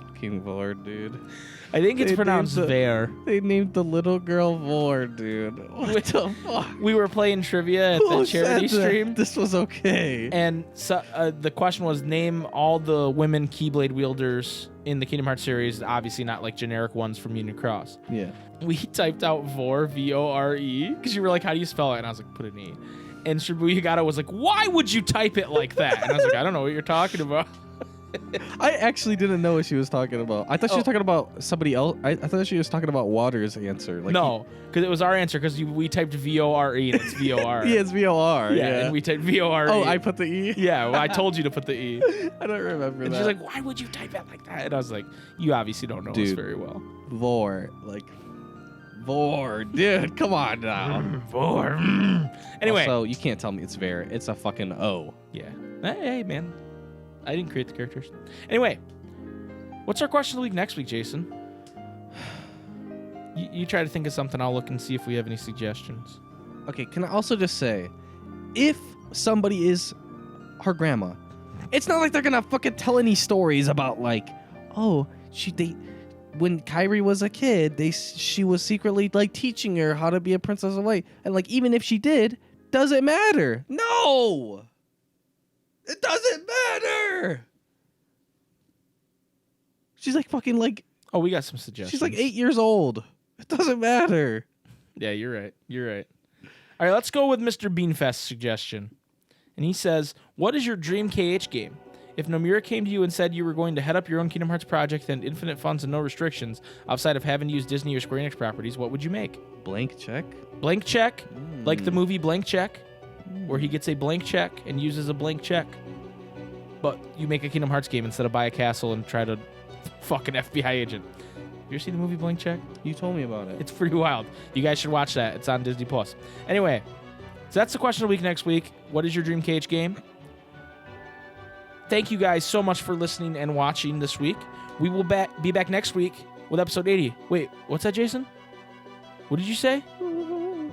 Fucking Vor, dude. I think it's pronounced Ver. They named the little girl Vor, dude. What the fuck? We were playing trivia at the charity stream. This was okay. And so, the question was, name all the women Keyblade wielders in the Kingdom Hearts series, obviously not like generic ones from Union Cross. Yeah. We typed out Vor, V-O-R-E, because you were like, how do you spell it? And I was like, put an E. And Shibuya Gato was like, why would you type it like that? And I was like, I don't know what you're talking about. I actually didn't know what she was talking about. I thought she was talking about somebody else. I thought she was talking about Water's answer. Like no, because it was our answer, because we typed V-O-R-E and it's V-O-R. Yeah, it's V-O-R. Yeah, and we typed V-O-R-E. Oh, I put the E? Yeah, well, I told you to put the E. I don't remember and that. she's like, why would you type it like that? And I was like, you obviously don't know us very well. Vor. Dude, come on now. Vor. Anyway. So you can't tell me it's Ver. It's a fucking O. Yeah. Hey, man. I didn't create the characters. Anyway, what's our question of the week next week, Jason? You try to think of something. I'll look and see if we have any suggestions. Okay, can I also just say, if somebody is her grandma, it's not like they're gonna fucking tell any stories about like, oh, when Kyrie was a kid, she was secretly like teaching her how to be a princess of light, and like even if she did, doesn't matter. No. It doesn't matter. She's like fucking like. Oh, we got some suggestions. She's like 8 years old. It doesn't matter. Yeah, you're right. All right, let's go with Mr. Beanfest's suggestion. And he says, what is your dream KH game? If Nomura came to you and said you were going to head up your own Kingdom Hearts project and infinite funds and no restrictions outside of having to use Disney or Square Enix properties, what would you make? Blank check. Blank check, like the movie Blank Check, where he gets a blank check and uses a blank check. But you make a Kingdom Hearts game instead of buy a castle and try to fuck an FBI agent. You ever see the movie Blank Check? You told me about it. It's pretty wild. You guys should watch that. It's on Disney Plus. Anyway, so that's the question of the week next week. What is your dream cage game? Thank you guys so much for listening and watching this week. We will be back next week with episode 80. Wait, what's that, Jason? What did you say?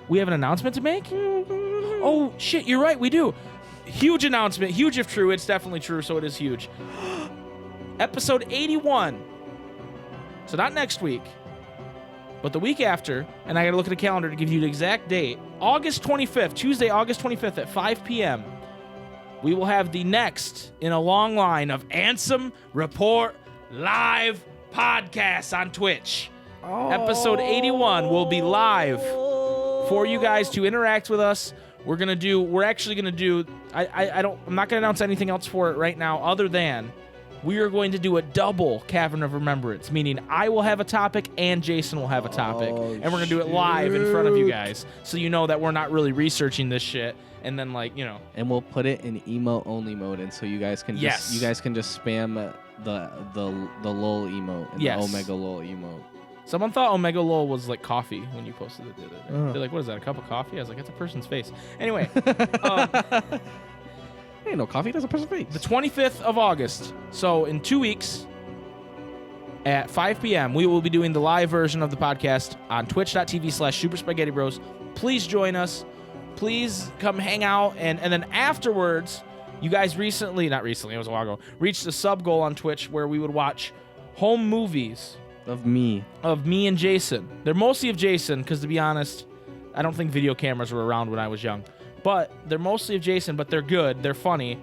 We have an announcement to make? Oh, shit, you're right. We do. Huge announcement. Huge if true. It's definitely true, so it is huge. Episode 81. So not next week, but the week after, and I got to look at the calendar to give you the exact date, August 25th, Tuesday, August 25th at 5 p.m., we will have the next in a long line of Ansem Report live podcasts on Twitch. Episode 81 will be live for you guys to interact with us. I'm not going to announce anything else for it right now other than we are going to do a double Cavern of Remembrance, meaning I will have a topic and Jason will have a topic. And we're going to do it live in front of you guys. So you know that we're not really researching this shit. And then And we'll put it in emote only mode, and so you guys can just spam the lol emote and the Omega lol emote. Someone thought Omega lol was like coffee when you posted it the other day. They're like, what is that, a cup of coffee? I was like, it's a person's face. Anyway. Hey, no coffee, that's a person's face. The 25th of August. So in 2 weeks at 5 p.m., we will be doing the live version of the podcast on twitch.tv/Super Spaghetti Bros. Please join us. Please come hang out. And then afterwards, you guys it was a while ago, reached a sub goal on Twitch where we would watch home movies. Of me and Jason. They're mostly of Jason because, to be honest, I don't think video cameras were around when I was young. But they're mostly of Jason, but they're good. They're funny.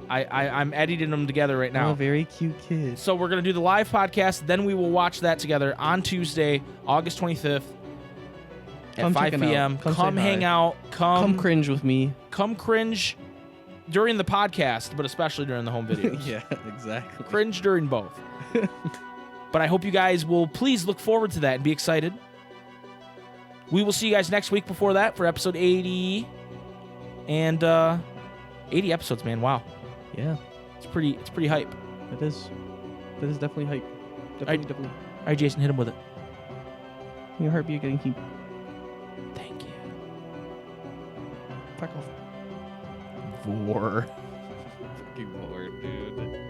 I'm editing them together right now. Oh, very cute kid. So we're going to do the live podcast. Then we will watch that together on Tuesday, August 25th at 5 p.m. Come hang out. Come cringe with me. Come cringe during the podcast, but especially during the home videos. Yeah, exactly. Cringe during both. But I hope you guys will please look forward to that and be excited. We will see you guys next week before that for episode 80. And 80 episodes, man. Wow. Yeah. It's pretty hype. It is. That is definitely hype. Definitely. All right, Jason, hit him with it. Your heartbeat getting keep. Thank you. Fuck off. Vor. Fucking bored, dude.